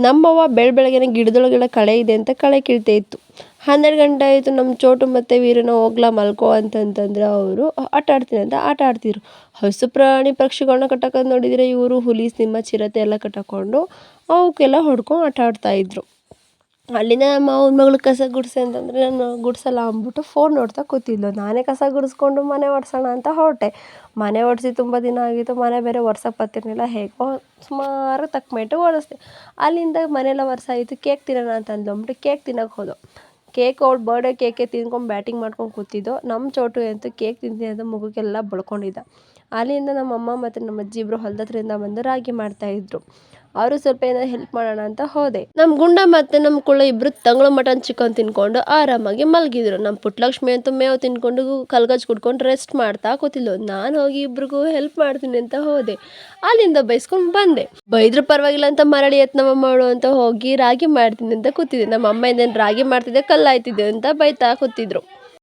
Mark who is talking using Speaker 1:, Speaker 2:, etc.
Speaker 1: ನಮ್ಮವ್ವ ಬೆಳಗ್ಗೆನೆ ಗಿಡದೊಳಗೆಲ್ಲ ಕಳೆ ಇದೆ ಅಂತ ಕಳೆ ಕೀಳ್ತಾ ಇತ್ತು. 12 ಗಂಟೆ ಆಯಿತು, ನಮ್ಮ ಚೋಟು ಮತ್ತು ವೀರನ ಹೋಗ್ಲಾ ಮಲ್ಕೋ ಅಂತಂತಂದ್ರೆ ಅವರು ಆಟ ಆಡ್ತೀನಿ ಅಂತ ಆಟ ಆಡ್ತಿದ್ರು. ಹಸು ಪ್ರಾಣಿ ಪಕ್ಷಿಗಳನ್ನ ಕಟ್ಟಾಕೋದು ನೋಡಿದರೆ ಇವರು ಹುಲಿ ಸಿಂಹ ಚಿರತೆ ಎಲ್ಲ ಕಟ್ಟಾಕೊಂಡು ಅವಕ್ಕೆಲ್ಲ ಹೊಡ್ಕೊಂಡು ಆಟ ಆಡ್ತಾಯಿದ್ರು. ಅಲ್ಲಿಂದ ನಮ್ಮ ಮಾವನ ಮಗಳು ಕಸ ಗುಡಿಸು ಅಂತಂದರೆ ನಾನು ಗುಡಿಸಲ್ಲ ಅಂದ್ಬಿಟ್ಟು ಫೋನ್ ನೋಡ್ತಾ ಕೂತಿದ್ಲು. ನಾನೇ ಕಸ ಗುಡಿಸ್ಕೊಂಡು ಮನೆ ಒರೆಸೋಣ ಅಂತ ಹೊರಟೆ. ಮನೆ ಒರೆಸಿ ತುಂಬ ದಿನ ಆಗಿತ್ತು, ಮನೆ ಬೇರೆ ಒರ್ಸೋಕೆ ಬರ್ತಿರ್ಲಿಲ್ಲ. ಹೇಗೋ ಸುಮಾರು ತಕ್ಕಮಟ್ಟಿಗೆ ಒರೆಸ್ದೆ. ಅಲ್ಲಿಂದ ಮನೆಯೆಲ್ಲ ಒರೆಸಾಯಿತು, ಕೇಕ್ ತಿನ್ನೋಣ ಅಂತ ಅಂದ್ಬಿಟ್ಟು ಕೇಕ್ ತಿನ್ನೋಕೆ ಹೋದೋ. ಕೇಕ್ ಅವ್ಳು ಬರ್ಡೇ ಕೇಕೆ ತಿನ್ಕೊಂಡು ಬ್ಯಾಟಿಂಗ್ ಮಾಡ್ಕೊಂಡು ಕೂತಿದ್ದೋ. ನಮ್ಮ ಚೋಟು ಅಂತೂ ಕೇಕ್ ತಿಂತೀನಿ ಅಂತ ಮುಖಕ್ಕೆಲ್ಲ ಬಳ್ಕೊಂಡಿದ್ದ. ಅಲ್ಲಿಂದ ನಮ್ಮಮ್ಮ ಮತ್ತು ನಮ್ಮ ಅಜ್ಜಿ ಇಬ್ಬರು ಹೊಲದತ್ರಿಂದ ಬಂದು ರಾಗಿ ಮಾಡ್ತಾಯಿದ್ರು. ಅವರು ಸ್ವಲ್ಪ ಏನಾದ್ರು ಹೆಲ್ಪ್ ಮಾಡೋಣ ಅಂತ ಹೋದೆ. ನಮ್ಮ ಗುಂಡ ಮತ್ತು ನಮ್ಮ ಕುಳ್ಳ ಇಬ್ಬರು ತಂಗಳು ಮಟನ್ ಚಿಕನ್ ತಿನ್ಕೊಂಡು ಆರಾಮಾಗಿ ಮಲಗಿದ್ರು. ನಮ್ಮ ಪುಟ್ಟಲಕ್ಷ್ಮಿ ಅಂತೂ ಮೇವು ತಿನ್ಕೊಂಡು ಕಲ್ಗಜ್ಜು ಕುಡ್ಕೊಂಡು ರೆಸ್ಟ್ ಮಾಡ್ತಾ ಕೂತಿದ್ಲು. ನಾನು ಹೋಗಿ ಇಬ್ರಿಗೂ ಹೆಲ್ಪ್ ಮಾಡ್ತೀನಿ ಅಂತ ಹೋದೆ. ಅಲ್ಲಿಂದ ಬೈಸ್ಕೊಂಡು ಬಂದೆ. ಬೈದ್ರು ಪರವಾಗಿಲ್ಲ ಅಂತ ಮರಳಿ ಯತ್ನವ ಮಾಡು ಅಂತ ಹೋಗಿ ರಾಗಿ ಮಾಡ್ತೀನಿ ಅಂತ ಕೂತಿದ್ದೆ. ನಮ್ಮ ಅಮ್ಮ ಇಂದೇನು ರಾಗಿ ಮಾಡ್ತಿದ್ದೆ ಕಲ್ಲಾಯ್ತಿದ್ದೆ ಅಂತ ಬೈತಾ ಕೂತಿದ್ರು.